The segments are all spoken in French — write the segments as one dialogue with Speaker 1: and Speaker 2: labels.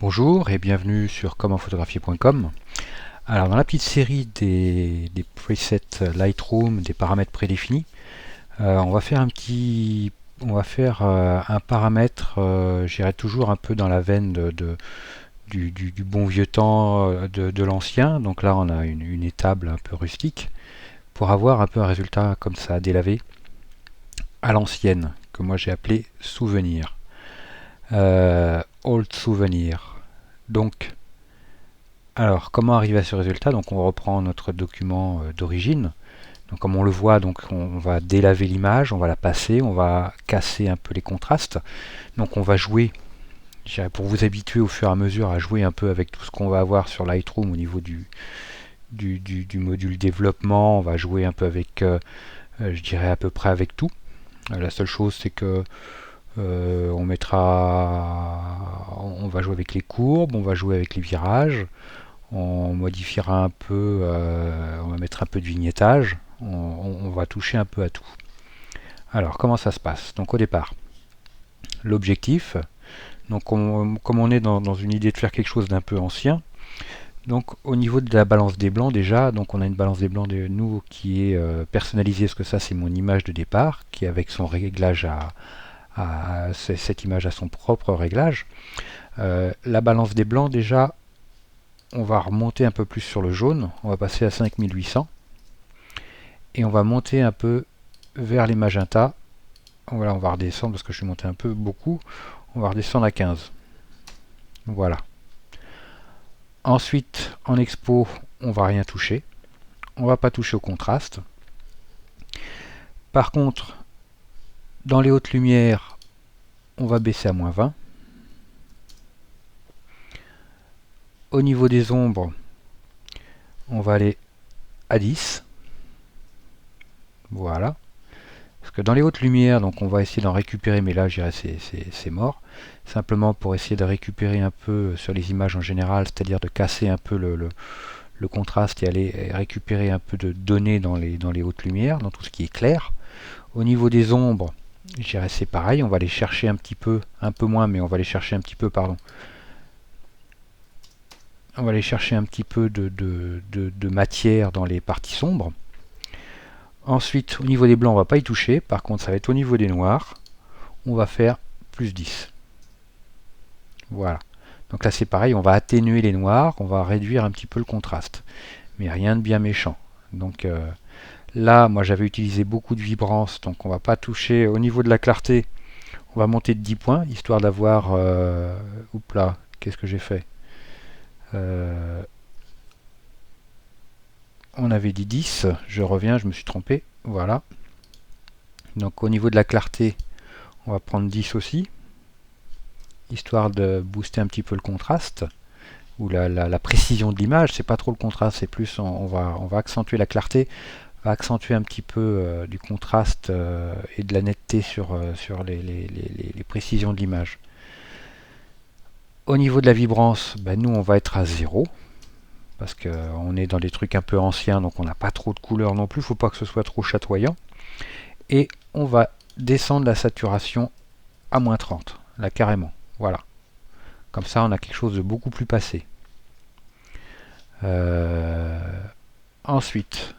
Speaker 1: Bonjour et bienvenue sur commentphotographier.com. Alors dans la petite série des presets Lightroom, des paramètres prédéfinis, on va faire un paramètre, j'irai toujours un peu dans la veine du bon vieux temps de l'ancien. Donc là on a une étable un peu rustique pour avoir un peu un résultat comme ça, délavé, à l'ancienne, que moi j'ai appelé souvenir. Old souvenir. Donc alors, comment arriver à ce résultat? Donc, on reprend notre document d'origine. Donc, comme on le voit, donc on va délaver l'image, on va la passer, on va casser un peu les contrastes. Donc, on va jouer, je dirais, pour vous habituer au fur et à mesure à jouer un peu avec tout ce qu'on va avoir sur Lightroom au niveau du module développement. On va jouer un peu avec, je dirais, à peu près avec tout. La seule chose, c'est que on va jouer avec les courbes, on va jouer avec les virages. On modifiera un peu, on va mettre un peu de vignettage, on va toucher un peu à tout. Alors comment ça se passe? Donc au départ, l'objectif, donc comme on est dans une idée de faire quelque chose d'un peu ancien, donc au niveau de la balance des blancs déjà, donc on a une balance des blancs de nous qui est personnalisée, parce que ça c'est mon image de départ, qui est avec son réglage cette image a son propre réglage. La balance des blancs déjà, on va remonter un peu plus sur le jaune, on va passer à 5800 et on va monter un peu vers les magentas. Voilà, on va redescendre parce que je suis monté un peu beaucoup, on va redescendre à 15. Voilà. Ensuite, en expo, on va rien toucher, on va pas toucher au contraste. Par contre, dans les hautes lumières, on va baisser à -20. Au niveau des ombres, on va aller à 10. Voilà. Parce que dans les hautes lumières, donc on va essayer d'en récupérer, mais là je dirais c'est mort. Simplement pour essayer de récupérer un peu sur les images en général, c'est-à-dire de casser un peu le contraste et aller récupérer un peu de données dans les hautes lumières, dans tout ce qui est clair. Au niveau des ombres, je dirais c'est pareil, on va aller chercher un petit peu, un peu moins, mais on va aller chercher un petit peu, pardon. On va aller chercher un petit peu de matière dans les parties sombres. Ensuite, au niveau des blancs, on va pas y toucher. Par contre, ça va être au niveau des noirs. On va faire +10. Voilà. Donc là, c'est pareil, on va atténuer les noirs, on va réduire un petit peu le contraste. Mais rien de bien méchant. Donc là, moi, j'avais utilisé beaucoup de vibrance, donc on va pas toucher. Au niveau de la clarté, on va monter de 10 points, histoire d'avoir... oups là, qu'est-ce que j'ai fait? On avait dit 10, je reviens, je me suis trompé. Voilà. Donc au niveau de la clarté, on va prendre 10 aussi, histoire de booster un petit peu le contraste, ou la précision de l'image. C'est pas trop le contraste, c'est plus on va accentuer la clarté, on va accentuer un petit peu du contraste et de la netteté sur les précisions de l'image. Au niveau de la vibrance, ben nous on va être à 0, parce qu'on est dans des trucs un peu anciens, donc on n'a pas trop de couleurs non plus, il ne faut pas que ce soit trop chatoyant. Et on va descendre la saturation à -30, là carrément. Voilà. Comme ça, on a quelque chose de beaucoup plus passé. Ensuite,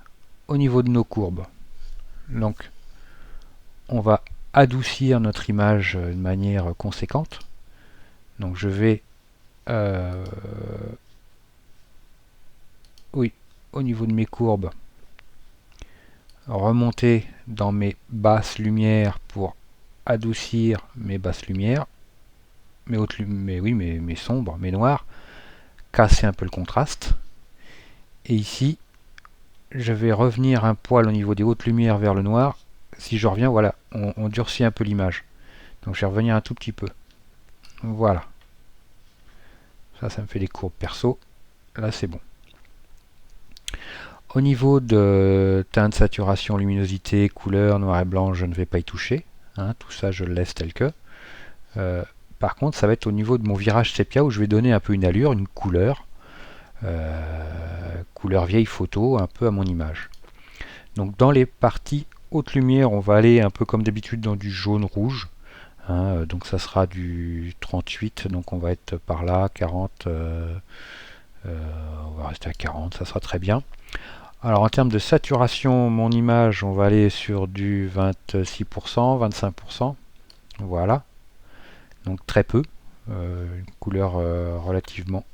Speaker 1: au niveau de nos courbes, donc, on va adoucir notre image de manière conséquente. Donc, je vais, oui, au niveau de mes courbes, remonter dans mes basses lumières pour adoucir mes basses lumières, mes sombres, mes noirs, casser un peu le contraste. Et ici, je vais revenir un poil au niveau des hautes lumières vers le noir. Si je reviens, voilà, on durcit un peu l'image. Donc je vais revenir un tout petit peu. Voilà. Ça me fait des courbes perso. Là, c'est bon. Au niveau de teinte, saturation, luminosité, couleur, noir et blanc, je ne vais pas y toucher. Hein, tout ça, je le laisse tel que. Par contre, ça va être au niveau de mon virage sépia où je vais donner un peu une allure, une couleur. Couleur vieille photo, un peu à mon image. Donc dans les parties haute lumière, on va aller un peu comme d'habitude dans du jaune-rouge. hein, donc ça sera du 38, donc on va être par là, 40, on va rester à 40, ça sera très bien. Alors en termes de saturation, mon image, on va aller sur du 26%, 25%, voilà, donc très peu, une couleur relativement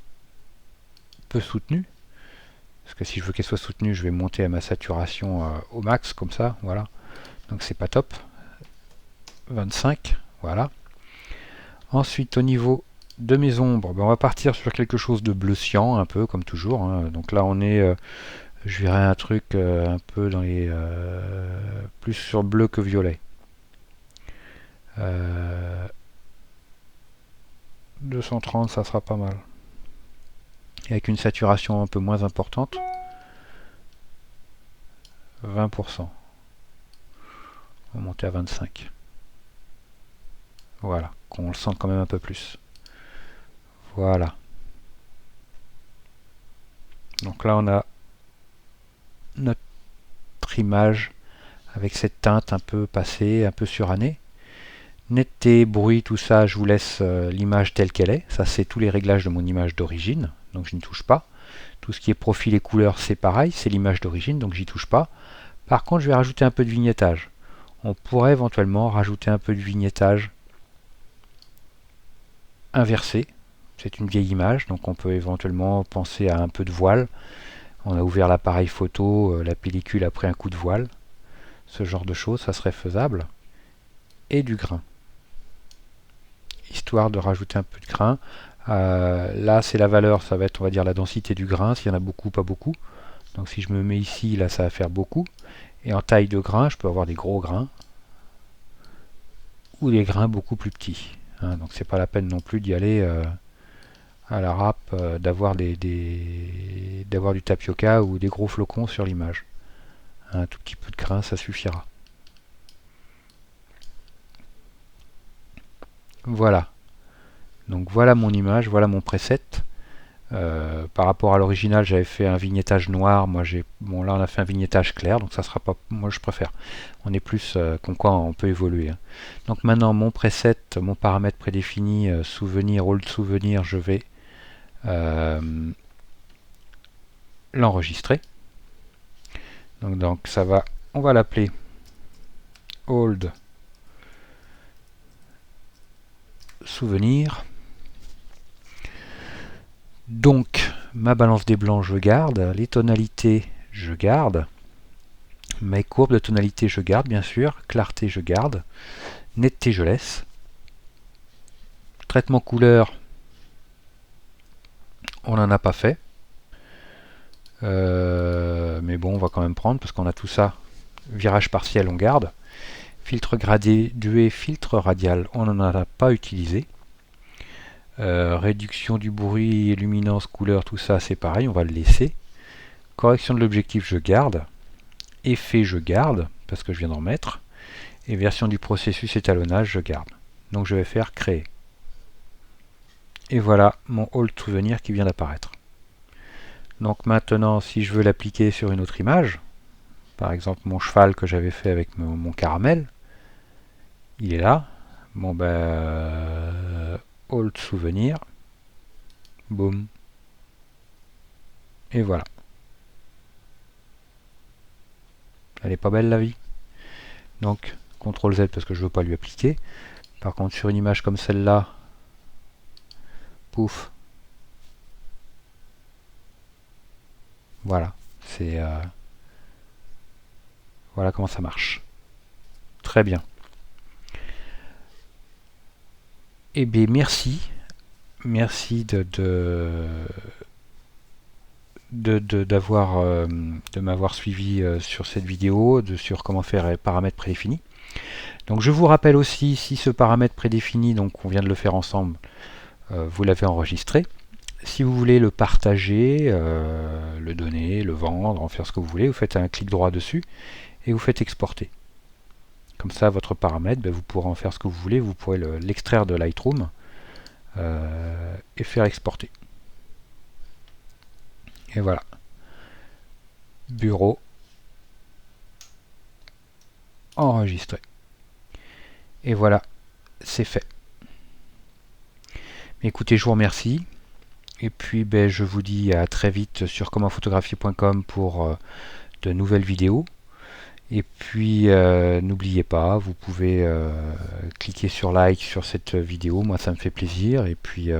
Speaker 1: peu soutenue, parce que si je veux qu'elle soit soutenue, je vais monter à ma saturation au max, comme ça, voilà, donc c'est pas top. 25, voilà. Ensuite au niveau de mes ombres, ben, on va partir sur quelque chose de bleu cyan, un peu comme toujours, hein. Donc là on est, je verrai un truc un peu dans les plus sur bleu que violet. 230, ça sera pas mal. Et avec une saturation un peu moins importante, 20%. On va monter à 25. Voilà, qu'on le sente quand même un peu plus. Voilà. Donc là on a notre image avec cette teinte un peu passée, un peu surannée. Netteté, bruit, tout ça, je vous laisse l'image telle qu'elle est. Ça, c'est tous les réglages de mon image d'origine, donc je n'y touche pas. Tout ce qui est profil et couleurs, c'est pareil, c'est l'image d'origine, donc j'y touche pas. Par contre, je vais rajouter un peu de vignettage. On pourrait éventuellement rajouter un peu de vignettage inversé. C'est une vieille image, donc on peut éventuellement penser à un peu de voile. On a ouvert l'appareil photo, la pellicule après un coup de voile. Ce genre de choses, ça serait faisable. Et du grain. Histoire de rajouter un peu de grain. Là, c'est la valeur, ça va être, on va dire, la densité du grain, s'il y en a beaucoup, pas beaucoup. Donc si je me mets ici, là, ça va faire beaucoup. Et en taille de grain, je peux avoir des gros grains ou des grains beaucoup plus petits. Hein, donc c'est pas la peine non plus d'y aller à la râpe, d'avoir d'avoir du tapioca ou des gros flocons sur l'image. Un tout petit peu de grain, ça suffira. Voilà. Donc voilà mon image, voilà mon preset. Par rapport à l'original, j'avais fait un vignettage noir. Moi, bon, là, on a fait un vignettage clair, donc ça sera pas. Moi, je préfère. On est plus comme quoi on peut évoluer. Hein. Donc maintenant, mon preset, mon paramètre prédéfini, souvenir, old souvenir, je vais l'enregistrer. Donc ça va. On va l'appeler old souvenir. Donc ma balance des blancs, je garde. Les tonalités, je garde. Mes courbes de tonalité, je garde, bien sûr. Clarté, je garde. Netteté, je laisse. Traitement couleur, on n'en a pas fait. Mais bon, on va quand même prendre parce qu'on a tout ça. Virage partiel, on garde. Filtre gradué, filtre radial, on n'en a pas utilisé. Réduction du bruit, luminance, couleur, tout ça, c'est pareil, on va le laisser. Correction de l'objectif, je garde. Effet, je garde, parce que je viens d'en mettre. Et version du processus étalonnage, je garde. Donc je vais faire créer. Et voilà mon old souvenir qui vient d'apparaître. Donc maintenant, si je veux l'appliquer sur une autre image, par exemple mon cheval que j'avais fait avec mon caramel, il est là. Bon ben, old souvenir, boum, et voilà. Elle est pas belle la vie. Donc CTRL Z parce que je veux pas lui appliquer. Par contre sur une image comme celle-là, pouf, voilà, c'est voilà comment ça marche. Très bien. Eh bien merci, merci de m'avoir suivi sur cette vidéo, sur comment faire les paramètres prédéfinis. Donc je vous rappelle aussi, si ce paramètre prédéfini, donc on vient de le faire ensemble, vous l'avez enregistré. Si vous voulez le partager, le donner, le vendre, en faire ce que vous voulez, vous faites un clic droit dessus et vous faites exporter. Comme ça, votre paramètre, vous pourrez en faire ce que vous voulez, vous pourrez l'extraire de Lightroom et faire exporter. Et voilà. Bureau. Enregistré. Et voilà c'est fait. Écoutez, je vous remercie. Et puis je vous dis à très vite sur commentphotographier.com pour de nouvelles vidéos. Et puis n'oubliez pas, vous pouvez cliquer sur like sur cette vidéo, moi ça me fait plaisir. Et puis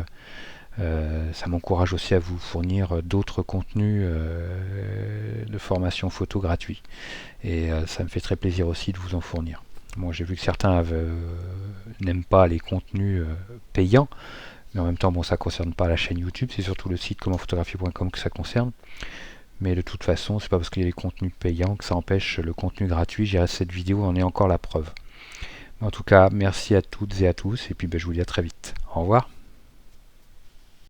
Speaker 1: ça m'encourage aussi à vous fournir d'autres contenus de formation photo gratuits. Et ça me fait très plaisir aussi de vous en fournir. Bon, j'ai vu que certains n'aiment pas les contenus payants, mais en même temps, bon, ça ne concerne pas la chaîne YouTube, c'est surtout le site commentphotographier.com que ça concerne. Mais de toute façon, c'est pas parce qu'il y a les contenus payants que ça empêche le contenu gratuit. J'ai cette vidéo en est encore la preuve. En tout cas, merci à toutes et à tous, et puis je vous dis à très vite. Au revoir.